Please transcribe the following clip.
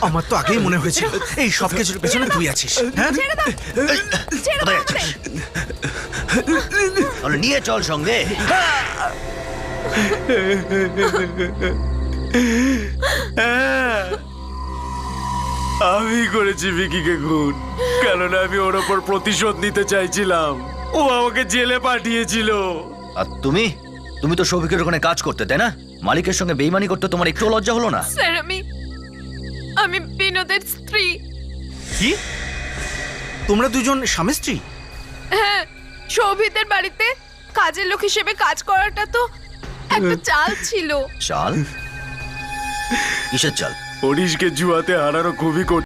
আমার তো আগেই মনে হয়েছিল এই সব কিছুর পেছনে তুই আছিস। হ্যাঁ, কোথায় আছিস? তাহলে নিয়ে চল সঙ্গে। আমি করেছি ভিকিকে খুন, কেননা আমি ওর ওপর প্রতিশোধ নিতে চাইছিলাম। ও আমাকে জেলে পাঠিয়েছিল। আর তুমি তুমি তো শফিকের ওখানে কাজ করতে, তাই না? মালিকের সঙ্গে বেইমানি করতে তোমার একটু লজ্জা হলো না? স্যার আমি বিনোদের স্ত্রী। কি তোমরা দুজন স্বামী স্ত্রী? হ্যাঁ, শোভিতের বাড়িতে কাজের লোক হিসেবে কাজ করাটা তো একটা চাল ছিল। চাল? কিসের চাল? হরিশকে জুয়াতে হারানো খুবই কঠিন।